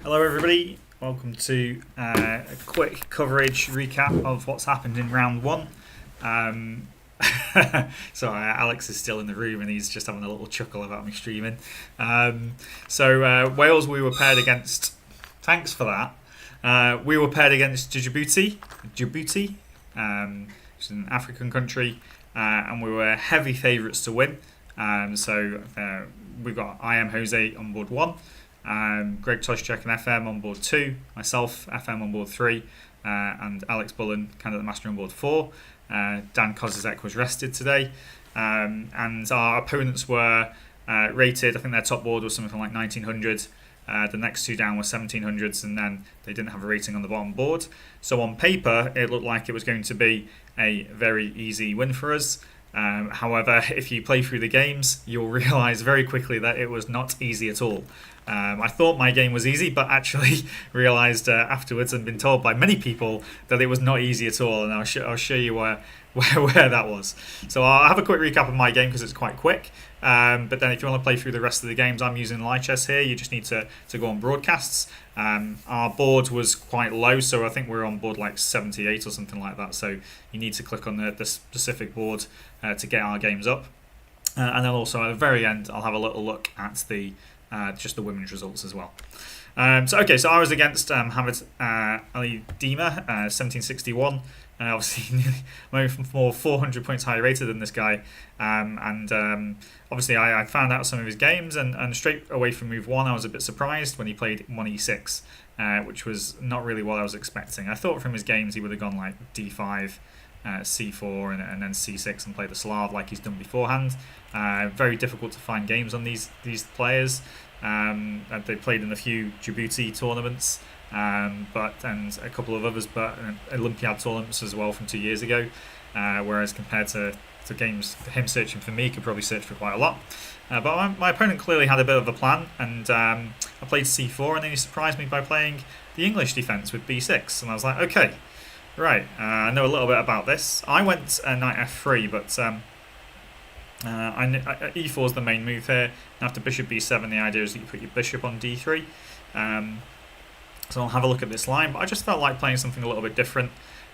Hello everybody, welcome to a quick coverage recap of what's happened in round one. Sorry, Alex is still in the room and he's just having a little chuckle about me streaming. Wales, we were paired against, thanks for that, we were paired against Djibouti, which is an African country, and we were heavy favourites to win. We've got I am Jose on board 1, Greg Toshchek and FM on board 2, myself FM on board 3, and Alex Bullen, Candidate Master, on board 4. Dan Kozizek was rested today, and our opponents were rated. I think their top board was something like 1900. The next two down were 1700s, and then they didn't have a rating on the bottom board. So on paper, it looked like it was going to be a very easy win for us. However, if you play through the games, you'll realise very quickly that it was not easy at all. I thought my game was easy, but actually realised afterwards and been told by many people that it was not easy at all, and I'll show you where that was. So I'll have a quick recap of my game because it's quite quick. But then if you want to play through the rest of the games, I'm using live chess here. You just need to go on broadcasts. Our board was quite low, so I think we're on board like 78 or something like that. So you need to click on the specific board to get our games up. And then also at the very end, I'll have a little look at the just the women's results as well. So I was against Hamid Ali Dima, 1761. Obviously, more 400 points higher rated than this guy. Obviously, I found out some of his games, and straight away from move 1, I was a bit surprised when he played 1e6, which was not really what I was expecting. I thought from his games he would have gone like d5, c4, and then c6 and play the Slav like he's done beforehand. Very difficult to find games on these players. They played in a few Djibouti tournaments, and a couple of others, but Olympiad tournaments as well from 2 years ago. Whereas compared to games, him searching for me could probably search for quite a lot. But my opponent clearly had a bit of a plan, and I played c4, and then he surprised me by playing the English defence with b6, and I was like, okay, right, I know a little bit about this. I went knight f3, but e4 is the main move here. And after bishop b7, the idea is that you put your bishop on d3. So I'll have a look at this line, but I just felt like playing something a little bit different.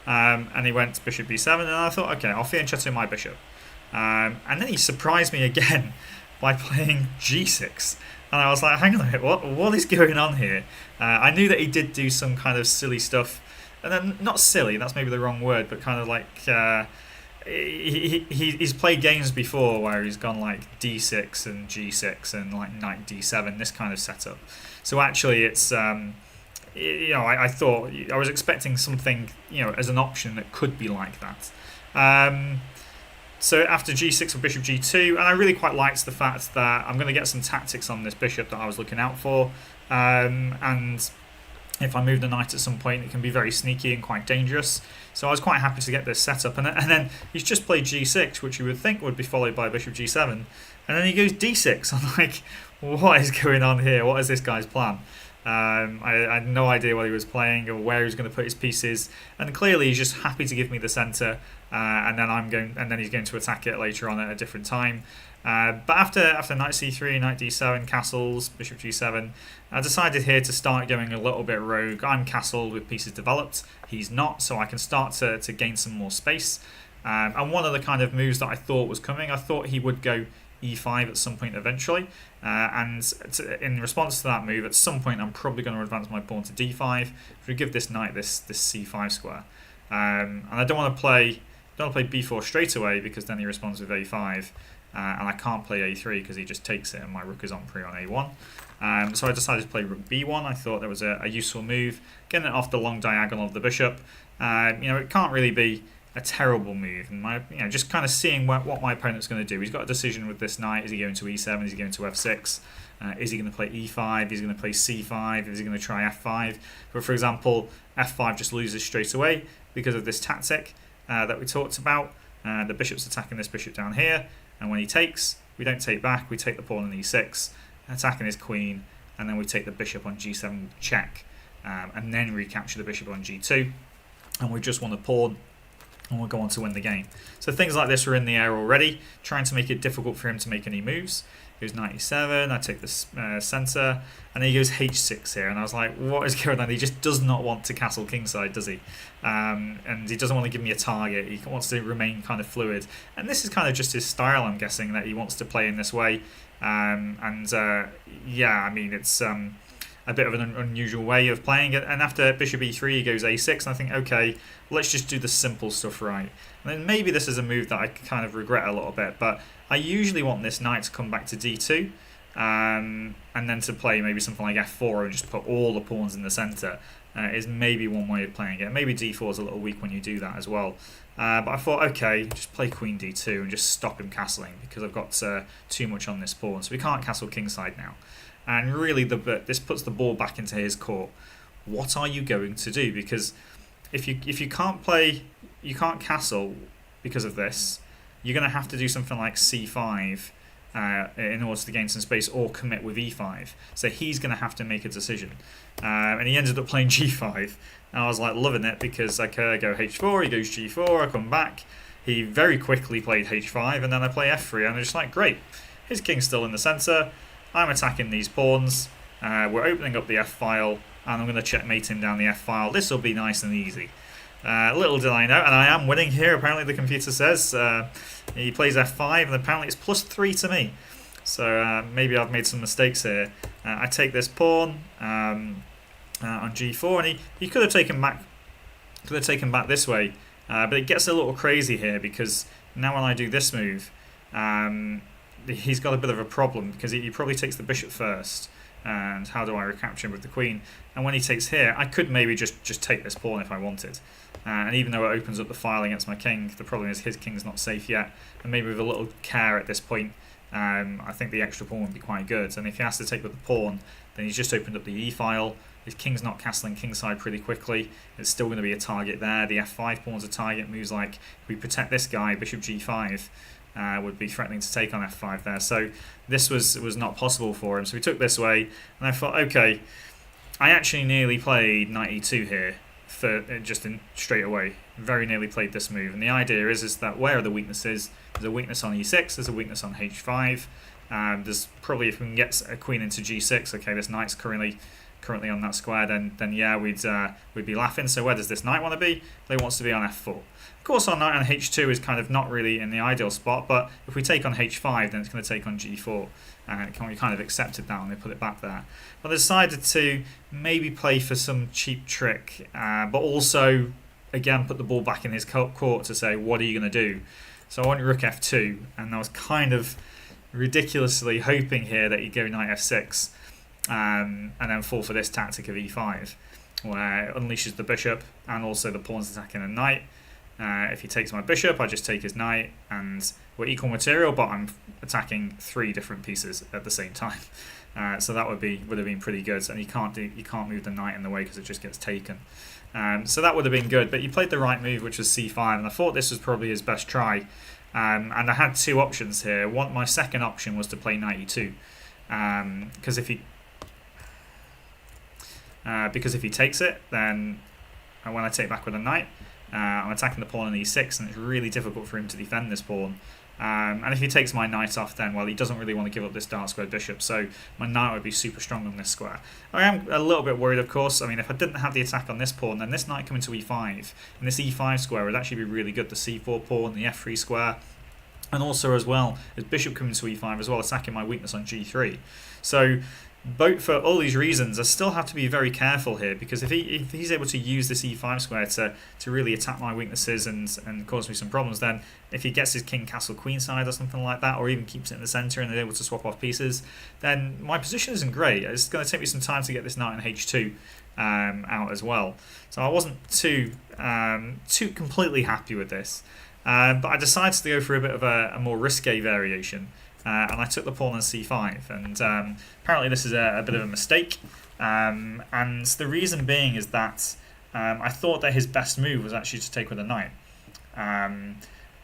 And he went bishop b7, and I thought, okay, I'll fianchetto my bishop. And then he surprised me again by playing g6. And I was like, hang on a minute, what is going on here? I knew that he did do some kind of silly stuff. And then, not silly, that's maybe the wrong word, but kind of like... He's played games before where he's gone like d6 and g6 and like knight d7, this kind of setup. So actually it's... I thought I was expecting something, as an option that could be like that. So after g6 with bishop g2, and I really quite liked the fact that I'm going to get some tactics on this bishop that I was looking out for, and if I move the knight at some point, it can be very sneaky and quite dangerous. So I was quite happy to get this set up, and then he's just played g6, which you would think would be followed by bishop g7, and then he goes d6. I'm like, what is going on here? What is this guy's plan? I had no idea what he was playing or where he was going to put his pieces, and clearly he's just happy to give me the centre, and then he's going to attack it later on at a different time. But after knight c3, knight d7, castles, bishop g7, I decided here to start going a little bit rogue. I'm castled with pieces developed. He's not, so I can start to gain some more space. And one of the kind of moves that I thought was coming, I thought he would go e5 at some point eventually, in response to that move, at some point I'm probably going to advance my pawn to d5, which would give this knight this c5 square. And I don't want to play b4 straight away because then he responds with a5, and I can't play a3 because he just takes it and my rook is on pre on a1. So I decided to play rook b1. I thought that was a useful move, getting it off the long diagonal of the bishop. It can't really be a terrible move, and just kind of seeing what my opponent's going to do. He's got a decision with this knight. Is he going to e7? Is he going to f6? Is he going to play e5? Is he going to play c5? Is he going to try f5? But for example, f5 just loses straight away because of this tactic that we talked about. The bishop's attacking this bishop down here, and when he takes, we don't take back. We take the pawn on e6, attacking his queen, and then we take the bishop on g7 check, and then recapture the bishop on g2, and we just want a pawn and we'll go on to win the game. So things like this were in the air already, trying to make it difficult for him to make any moves. He goes 97, I take this centre, and then he goes h6 here, and I was like, what is going on? He just does not want to castle kingside, does he? And he doesn't want to give me a target, he wants to remain kind of fluid. And this is kind of just his style, I'm guessing, that he wants to play in this way. Yeah, I mean, it's a bit of an unusual way of playing it. And after bishop e3, he goes a6, and I think, okay, let's just do the simple stuff right. And then maybe this is a move that I kind of regret a little bit, but I usually want this knight to come back to d2, and then to play maybe something like f4 and just put all the pawns in the centre. Is maybe one way of playing it. Maybe d4 is a little weak when you do that as well. But I thought, okay, just play queen d2 and just stop him castling, because I've got too much on this pawn. So we can't castle kingside now. And really, this puts the ball back into his court. What are you going to do? Because if you can't play, you can't castle because of this, you're going to have to do something like c5 in order to gain some space, or commit with e5. So he's going to have to make a decision. And he ended up playing g5. And I was like loving it, because I could go h4, he goes g4, I come back. He very quickly played h5, and then I play f3, and I'm just like, great, his king's still in the centre. I'm attacking these pawns, we're opening up the f-file, and I'm going to checkmate him down the f-file. This will be nice and easy. Little did I know, and I am winning here, apparently the computer says. He plays f5, and apparently it's +3 to me. So maybe I've made some mistakes here. I take this pawn on g4, and he could have taken back this way, but it gets a little crazy here, because now when I do this move, he's got a bit of a problem, because he probably takes the bishop first, and how do I recapture him with the queen? And when he takes here, I could maybe just take this pawn if I wanted. And even though it opens up the file against my king, the problem is his king's not safe yet, and maybe with a little care at this point, I think the extra pawn would be quite good. And if he has to take with the pawn, then he's just opened up the e-file. His king's not castling kingside pretty quickly. It's still going to be a target there. The f5 pawn's a target. Moves like, if we protect this guy, bishop g5, would be threatening to take on f5 there. So this was not possible for him. So we took this way, and I thought, okay, I actually nearly played knight e2 here, for just straight away. Very nearly played this move. And the idea is that where are the weaknesses? There's a weakness on e6, there's a weakness on h5. There's probably, if we can get a queen into g6, okay, this knight's currently on that square, then yeah, we'd be laughing. So where does this knight want to be? He wants to be on f4. Of course, our knight on h2 is kind of not really in the ideal spot, but if we take on h5, then it's going to take on g4. And we kind of accepted that, and they put it back there. But I decided to maybe play for some cheap trick, but also, again, put the ball back in his court to say, what are you going to do? So I went rook f2, and I was kind of ridiculously hoping here that he'd go knight f6, and then fall for this tactic of e5, where it unleashes the bishop and also the pawns attacking a knight. If he takes my bishop, I just take his knight, and we're equal material, but I'm attacking 3 different pieces at the same time. So that would have been pretty good. And you can't move the knight in the way, because it just gets taken. So that would have been good. But he played the right move, which was c5, and I thought this was probably his best try. And I had 2 options here. My second option was to play knight e2, because if he takes it, then when I take back with a knight, I'm attacking the pawn on e6, and it's really difficult for him to defend this pawn. And if he takes my knight off, then, well, he doesn't really want to give up this dark squared bishop, so my knight would be super strong on this square. I am a little bit worried, of course. I mean, if I didn't have the attack on this pawn, then this knight coming to e5, and this e5 square would actually be really good. The c4 pawn, the f3 square, and also as well, his bishop coming to e5 as well, attacking my weakness on g3. So for all these reasons, I still have to be very careful here, because if he's able to use this e5 square to really attack my weaknesses and cause me some problems, then if he gets his king castle queenside or something like that, or even keeps it in the centre and they're able to swap off pieces, then my position isn't great. It's going to take me some time to get this knight on h2 out as well. So I wasn't too completely happy with this, but I decided to go for a bit of a more risque variation. And I took the pawn on c5, and apparently this is a bit of a mistake, and the reason being is that I thought that his best move was actually to take with a knight, and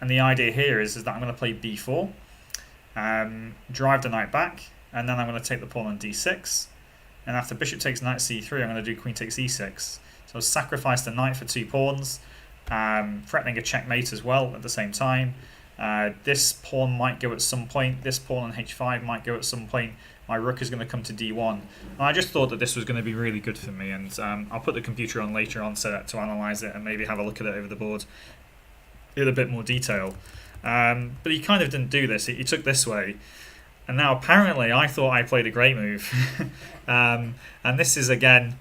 the idea here is that I'm going to play b4, drive the knight back, and then I'm going to take the pawn on d6, and after bishop takes knight c3, I'm going to do queen takes e6. So I'll sacrifice the knight for 2 pawns, threatening a checkmate as well at the same time. This pawn might go at some point. This pawn on h5 might go at some point. My rook is going to come to d1. And I just thought that this was going to be really good for me, and I'll put the computer on later on to analyse it and maybe have a look at it over the board in a bit more detail. But he kind of didn't do this. He took this way, and now apparently I thought I played a great move. And this is, again,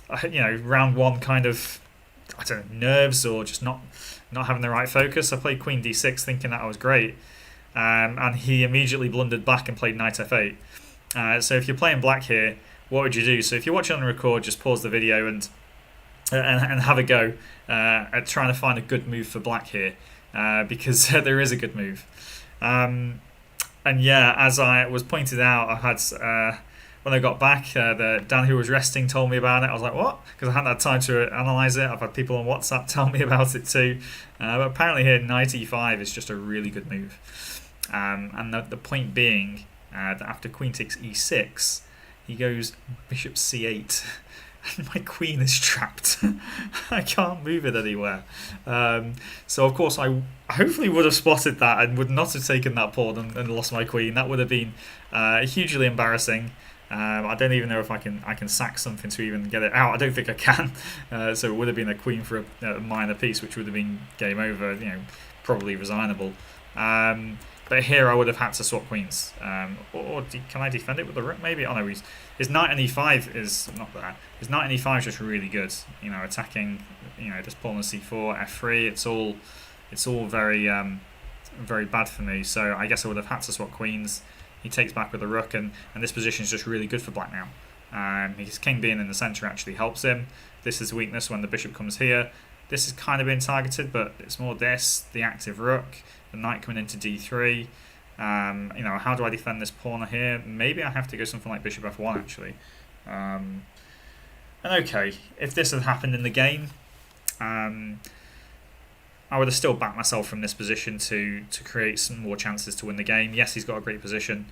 round one kind of, I don't know, nerves or just not having the right focus. I played queen d6 thinking that I was great, and he immediately blundered back and played knight f8. So if you're playing black here, what would you do? So if you're watching on record, just pause the video and have a go at trying to find a good move for black here, because there is a good move. And yeah, as I was pointed out, I had when I got back, Dan, who was resting, told me about it. I was like, what? Because I hadn't had time to analyse it. I've had people on WhatsApp tell me about it too. But apparently here, knight e5 is just a really good move. And the point being that after queen takes e6, he goes bishop c8. And my queen is trapped. I can't move it anywhere. So of course I hopefully would have spotted that and would not have taken that pawn and lost my queen. That would have been hugely embarrassing. I don't even know if I can sack something to even get it out. I don't think I can. So it would have been a queen for a minor piece, which would have been game over. Probably resignable. But here I would have had to swap queens. Or can I defend it with the rook? Maybe. Oh no, his knight and e5 is not bad. His knight and e5 is just really good. Attacking. This pawn on c4, f3. It's all very very bad for me. So I guess I would have had to swap queens. He takes back with the rook, and this position is just really good for black now. His king being in the centre actually helps him. This is weakness when the bishop comes here. This is kind of being targeted, but it's more this, the active rook, the knight coming into d3. How do I defend this pawn here? Maybe I have to go something like bishop f1 actually. And okay, if this had happened in the game, I would have still backed myself from this position to create some more chances to win the game. Yes, he's got a great position.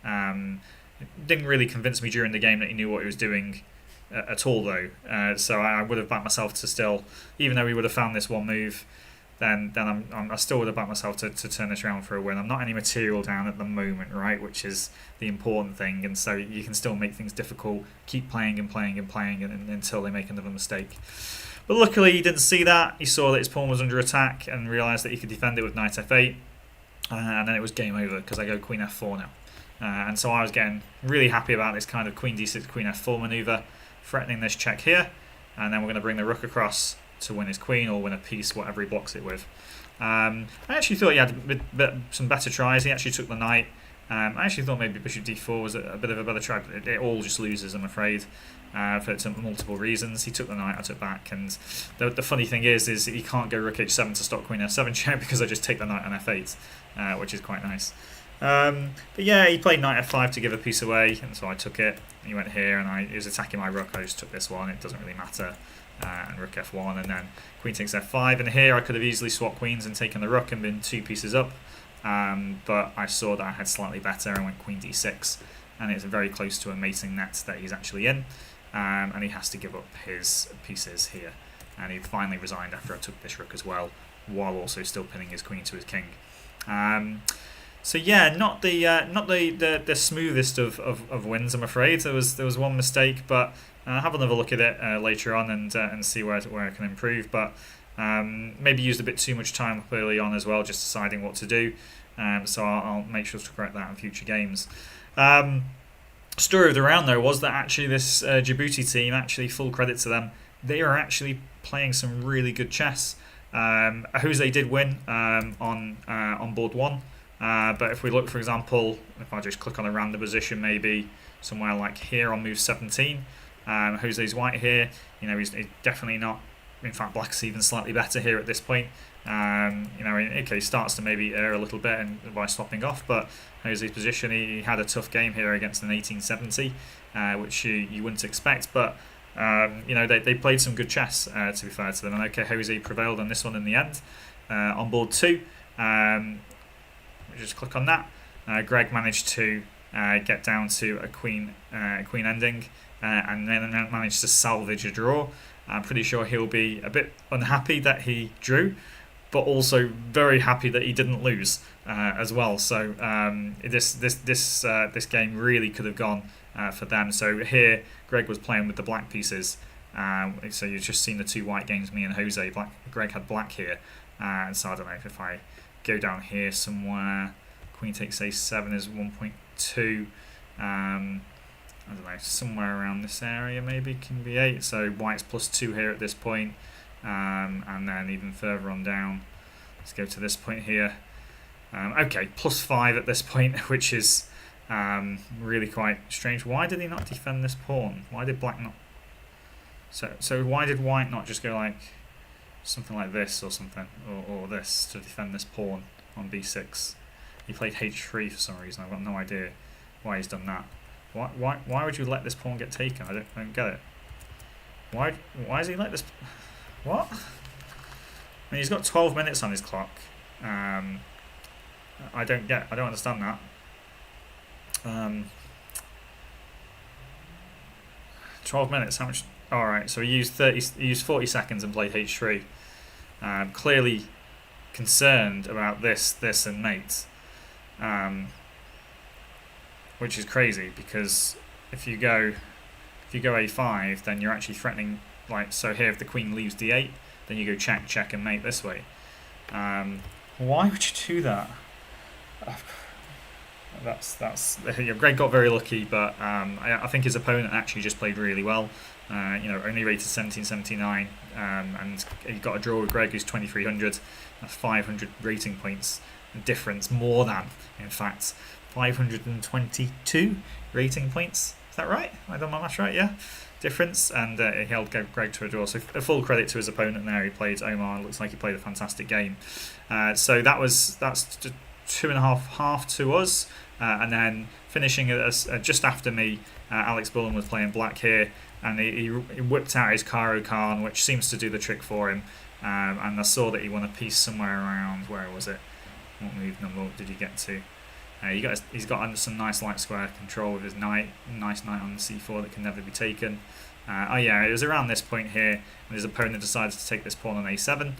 It didn't really convince me during the game that he knew what he was doing at all, though. So I would have backed myself to still, even though he would have found this one move, then I still would have backed myself to turn this around for a win. I'm not any material down at the moment, right, which is the important thing. And so you can still make things difficult, keep playing and playing and playing until they make another mistake. But luckily he didn't see that. He saw that his pawn was under attack and realised that he could defend it with knight f8. And then it was game over because I go queen f4 now. And so I was getting really happy about this kind of queen d6, queen f4 manoeuvre, threatening this check here. And then we're going to bring the rook across to win his queen or win a piece, whatever he blocks it with. I actually thought he had some better tries. He actually took the knight. I actually thought maybe bishop d4 was a bit of a better try. It all just loses, I'm afraid, for multiple reasons. He took the knight, I took back, and the funny thing is he can't go rook h7 to stop queen f7 check because I just take the knight on f8, which is quite nice. But yeah, he played knight f5 to give a piece away, and so I took it. He went here, and he was attacking my rook. I just took this one. It doesn't really matter. And rook f1, and then queen takes f5. And here I could have easily swapped queens and taken the rook and been 2 pieces up. But I saw that I had slightly better and went queen d6, and it's very close to a mating net that he's actually in, and he has to give up his pieces here, and he finally resigned after I took this rook as well, while also still pinning his queen to his king. So yeah, not the smoothest of wins, I'm afraid. There was one mistake, but I'll have another look at it later on and see where I can improve. But maybe used a bit too much time early on as well, just deciding what to do. So I'll make sure to correct that in future games. Story of the round though was that actually this Djibouti team, actually full credit to them, they are actually playing some really good chess. Jose did win on board 1. But if we look, for example, if I just click on a random position, maybe somewhere like here on move 17, Jose's white here. He's definitely not. In fact, black's even slightly better here at this point. Okay, he starts to maybe err a little bit by swapping off, but Jose's position, he had a tough game here against an 1870, which you wouldn't expect, but they played some good chess, to be fair to them. And okay, Jose prevailed on this one in the end. On board 2, just click on that. Greg managed to get down to a queen ending, and then manage to salvage a draw. I'm pretty sure he'll be a bit unhappy that he drew, but also very happy that he didn't lose as well. So this game really could have gone for them. So here Greg was playing with the black pieces. So you've just seen the two white games, me and Jose. Greg had black here, so I don't know if I go down here somewhere. Queen takes a7 is 1.2. I don't know, somewhere around this area maybe, king b8. So white's +2 here at this point, and then even further on down. Let's go to this point here. Okay, +5 at this point, which is really quite strange. Why did he not defend this pawn? Why did black not? So why did white not just go like something like this or something, or this to defend this pawn on b6? He played h3 for some reason. I've got no idea why he's done that. Why would you let this pawn get taken? I don't get it. Why does he let this? What? I mean, he's got 12 minutes on his clock. I don't understand that. 12 minutes. How much? All right. So he used 40 seconds and played h3. Clearly concerned about this and mate. Which is crazy, because if you go a5, then you're actually threatening, like, so here if the queen leaves d8, then you go check and mate this way. Why would you do that? Yeah, Greg got very lucky, but I think his opponent actually just played really well. Only rated 1779, and he got a draw with Greg, who's 2300. That's 500 rating points difference, more than, in fact, 522 rating points. Is that right? I done my math right, yeah? Difference, and he held Greg to a draw. So a full credit to his opponent there. He played Omar. Looks like he played a fantastic game. So that's 2.5 to us, and then finishing just after me, Alex Bullen was playing black here, and he whipped out his Karo Khan, which seems to do the trick for him. And I saw that he won a piece somewhere around, where was it? What move number did he get to? He's got some nice light square control with his knight. Nice knight on the c4 that can never be taken. It was around this point here, and his opponent decided to take this pawn on a7,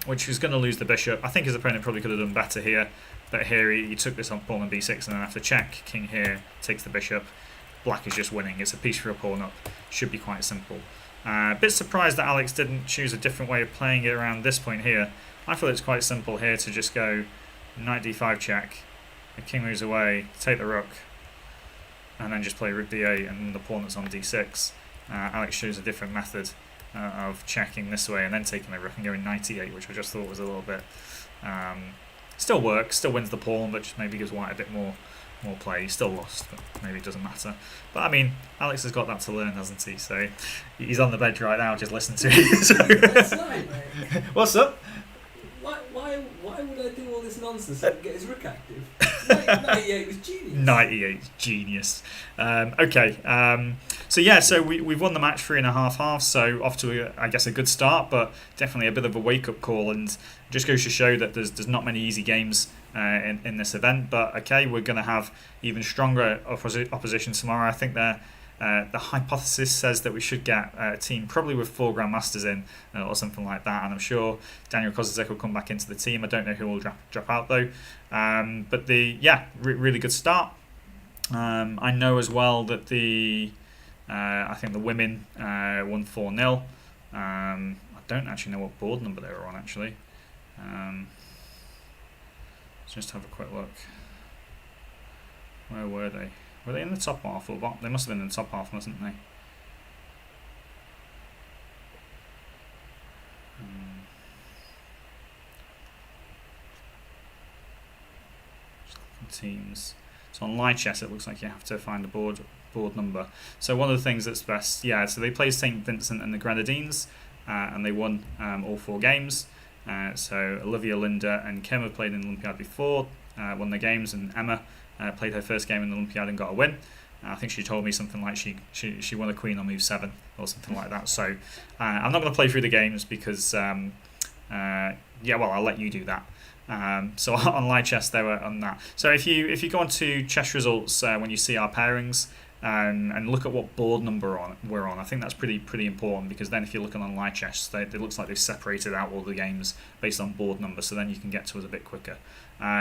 which was going to lose the bishop. I think his opponent probably could have done better here, but here he took this on pawn on b6, and then after check, king here takes the bishop. Black is just winning. It's a piece for a pawn up. Should be quite simple. A bit surprised that Alex didn't choose a different way of playing it around this point here. I thought it's quite simple here to just go knight d5 check, the king moves away, take the rook, and then just play rook d8 and the pawn that's on d6. Alex chose a different method of checking this way and then taking the rook and going knight e8, which I just thought was a little bit... still works, still wins the pawn, but just maybe gives white a bit more play. He still lost, but maybe it doesn't matter. But I mean, Alex has got that to learn, hasn't he? So he's on the bench right now, just listen to it. That's right, mate. What's up? Why would I do all this nonsense and get his rook active? Knight e8 was genius. Knight e8 is genius. So we've won the match 3.5 halves, so off to I guess a good start, but definitely a bit of a wake-up call, and just goes to show that there's not many easy games in this event. But okay, we're going to have even stronger opposition tomorrow. I think the hypothesis says that we should get a team probably with 4 grandmasters in, or something like that, and I'm sure Daniel Kozicek will come back into the team. I don't know who will drop out though, but really good start. I know as well that I think the women won 4-0. I don't actually know what board number they were on actually. Let's just have a quick look. Where were they? Were they in the top half or bottom? They must have been in the top half, mustn't they? Teams. So on live chess, it looks like you have to find a board number. So one of the things that's best, so they played St. Vincent and the Grenadines, and they won all 4 games. So Olivia, Linda, and Kim have played in the Olympiad before, won their games, and Emma played her first game in the Olympiad and got a win. I think she told me something like she won a queen on move 7 or something like that. So I'm not going to play through the games because I'll let you do that. So on live chess they were on that. So if you go on to chess results when you see our pairings and look at what board number we're on, I think that's pretty important, because then if you're looking on live chess, it looks like they've separated out all the games based on board number, so then you can get to us a bit quicker.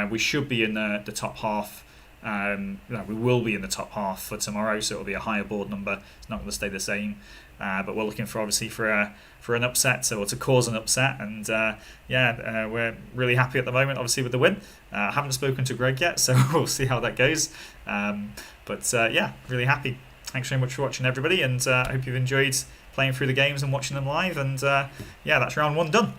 We should be in the top half. We will be in the top half for tomorrow, so it'll be a higher board number. It's not going to stay the same, but we're looking for an upset, or to cause an upset, and we're really happy at the moment, obviously, with the win. I haven't spoken to Greg yet, so we'll see how that goes. Really happy. Thanks very much for watching, everybody, and I hope you've enjoyed playing through the games and watching them live. And that's round 1 done.